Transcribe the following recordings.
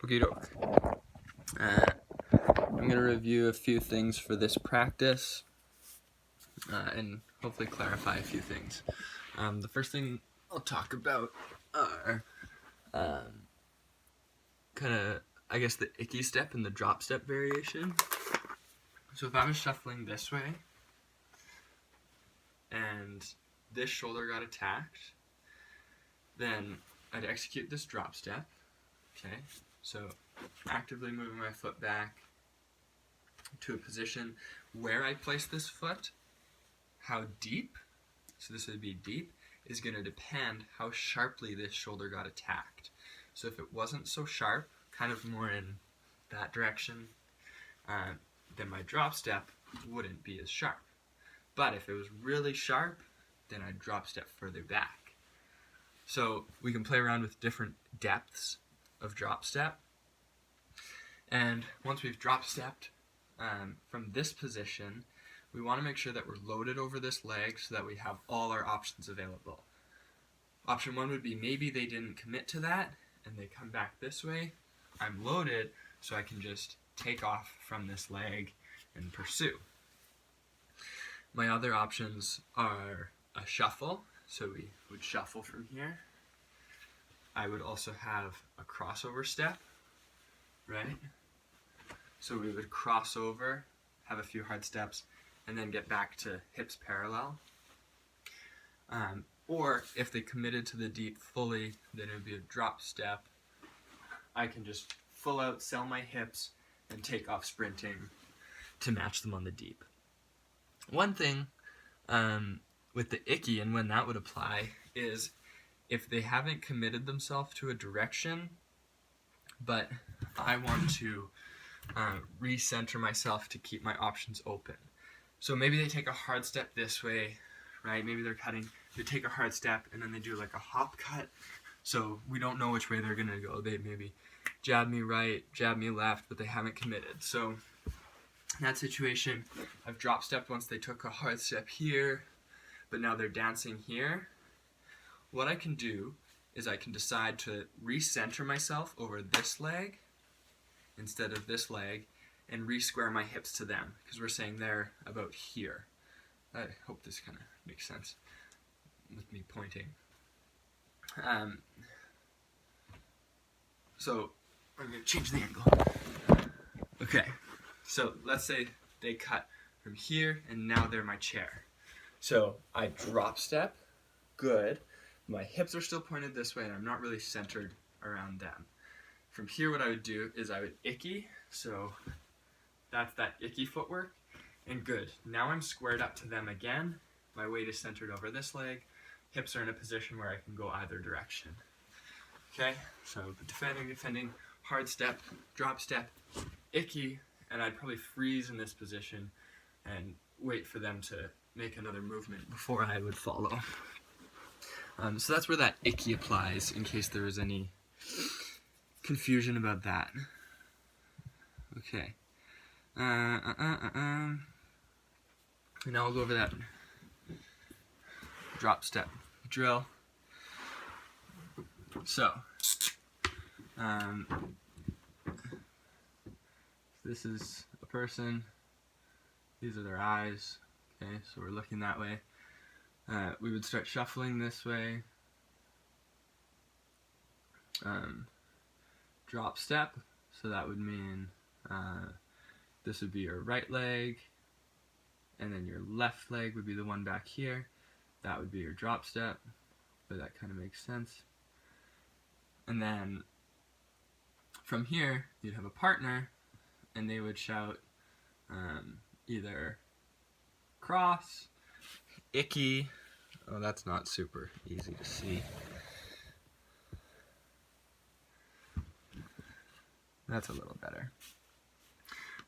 Okie doke. I'm going to review a few things for this practice and hopefully clarify a few things. The first thing I'll talk about are kind of, I guess, the icky step and the drop step variation. So if I was shuffling this way and this shoulder got attacked, then I'd execute this drop step. Okay, so actively moving my foot back to a position where I place this foot. How deep, so this would be deep, is going to depend how sharply this shoulder got attacked. So if it wasn't so sharp, kind of more in that direction, then my drop step wouldn't be as sharp. But if it was really sharp, then I'd drop step further back. So we can play around with different depths of drop step. And once we've drop stepped from this position, we want to make sure that we're loaded over this leg so that we have all our options available. Option one would be maybe they didn't commit to that and they come back this way. I'm loaded, so I can just take off from this leg and pursue. My other options are a shuffle, so we would shuffle from here. I would also have a crossover step, right? So we would cross over, have a few hard steps, and then get back to hips parallel. Or if they committed to the deep fully, then it would be a drop step. I can just full out sell my hips and take off sprinting to match them on the deep. One thing with the icky and when that would apply is if they haven't committed themselves to a direction, but I want to recenter myself to keep my options open. So maybe they take a hard step this way, right? Maybe they're cutting, they take a hard step and then they do like a hop cut. So we don't know which way they're gonna go. They maybe jab me right, jab me left, but they haven't committed. So in that situation, I've drop stepped once they took a hard step here, but now they're dancing here. What I can do is I can decide to recenter myself over this leg instead of this leg and re-square my hips to them, because we're saying they're about here. I hope this kind of makes sense with me pointing. So I'm going to change the angle. Okay, so let's say they cut from here and now they're my chair. So I drop step, good. My hips are still pointed this way and I'm not really centered around them. From here what I would do is I would icky, so that's that icky footwork, and good. Now I'm squared up to them again. My weight is centered over this leg. Hips are in a position where I can go either direction. Okay, so defending, hard step, drop step, icky, and I'd probably freeze in this position and wait for them to make another movement before I would follow. So that's where that icky applies, in case there was any confusion about that. Okay. And now we'll go over that drop step drill. So, this is a person. These are their eyes. Okay, so we're looking that way. We would start shuffling this way. Drop step, so that would mean this would be your right leg, and then your left leg would be the one back here. That would be your drop step, but that kind of makes sense. And then from here, you'd have a partner, and they would shout either cross, icky. Oh, that's not super easy to see. That's a little better.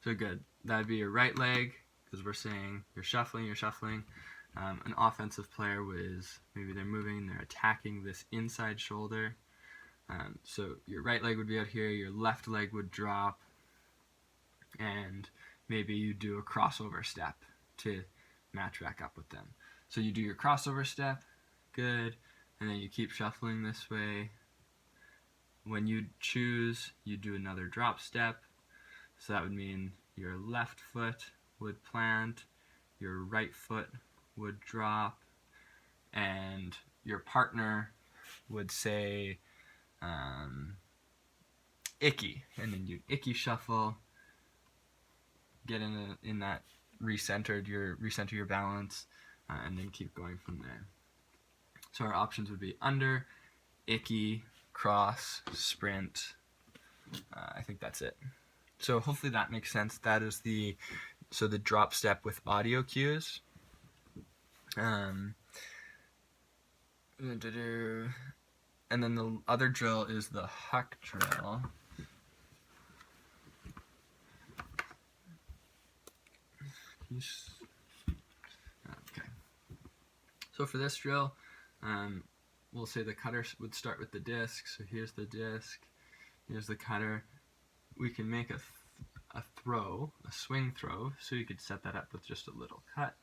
So good. That'd be your right leg, because we're saying you're shuffling. An offensive player was, maybe they're moving, they're attacking this inside shoulder. So your right leg would be out here, your left leg would drop, and maybe you do a crossover step to match back up with them. So you do your crossover step, good, and then you keep shuffling this way, when you choose, you do another drop step. So that would mean your left foot would plant, your right foot would drop, and your partner would say icky, and then you'd icky shuffle, get in that recenter your balance, and then keep going from there. So our options would be under, icky, cross, sprint. I think that's it. So hopefully that makes sense. That is the drop step with audio cues. And then the other drill is the huck drill. Okay. So for this drill, we'll say the cutter would start with the disc. So here's the disc, here's the cutter. We can make a throw, a swing throw, so you could set that up with just a little cut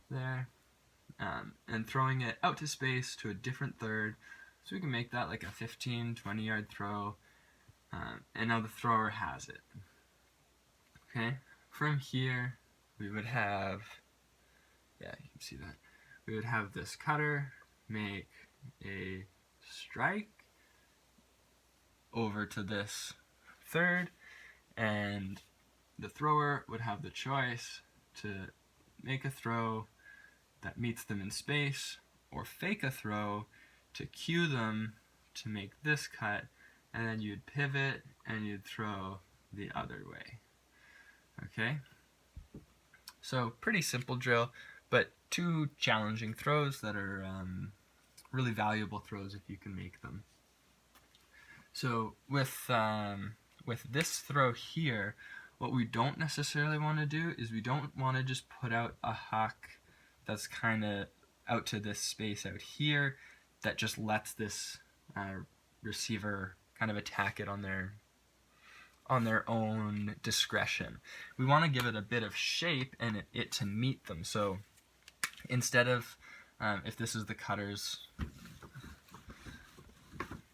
there, and throwing it out to space to a different third, so we can make that like a 15-20 yard throw, and now the thrower has it. Okay, from here we would have, you can see that, we would have this cutter make a strike over to this third, and the thrower would have the choice to make a throw that meets them in space, or fake a throw to cue them to make this cut, and then you'd pivot and you'd throw the other way. Okay? So pretty simple drill, but 2 challenging throws that are really valuable throws if you can make them. So with this throw here, what we don't necessarily want to do is we don't want to just put out a huck that's kind of out to this space out here that just lets this receiver kind of attack it on their own discretion. We want to give it a bit of shape and it to meet them. So instead of, if this is the cutter's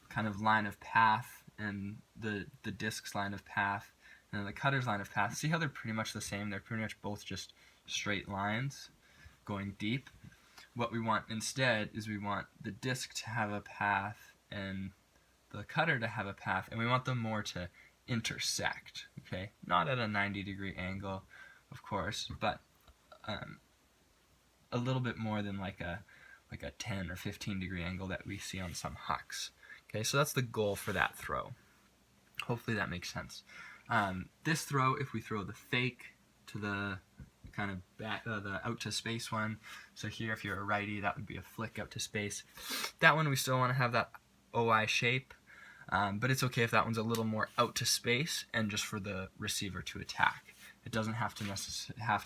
kind of line of path and the disc's line of path and the cutter's line of path, see how they're pretty much the same? They're pretty much both just straight lines going deep. What we want instead is we want the disc to have a path and the cutter to have a path, and we want them more to intersect, okay? Not at a 90-degree angle, of course, but a little bit more than like a 10 or 15-degree angle that we see on some hucks. Okay, so that's the goal for that throw. Hopefully that makes sense. This throw, if we throw the fake to the kind of back, the out to space one, so here if you're a righty, that would be a flick out to space. That one we still want to have that OI shape, but it's okay if that one's a little more out to space and just for the receiver to attack. It doesn't have to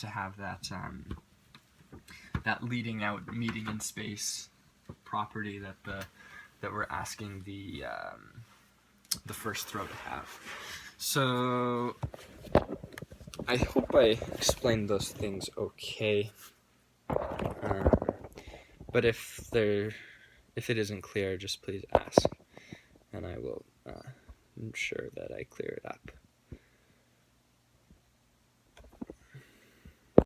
have that that leading out, meeting in space property that we're asking the first throw to have. So I hope I explained those things okay. But if it isn't clear, just please ask, and I will ensure that I clear it up.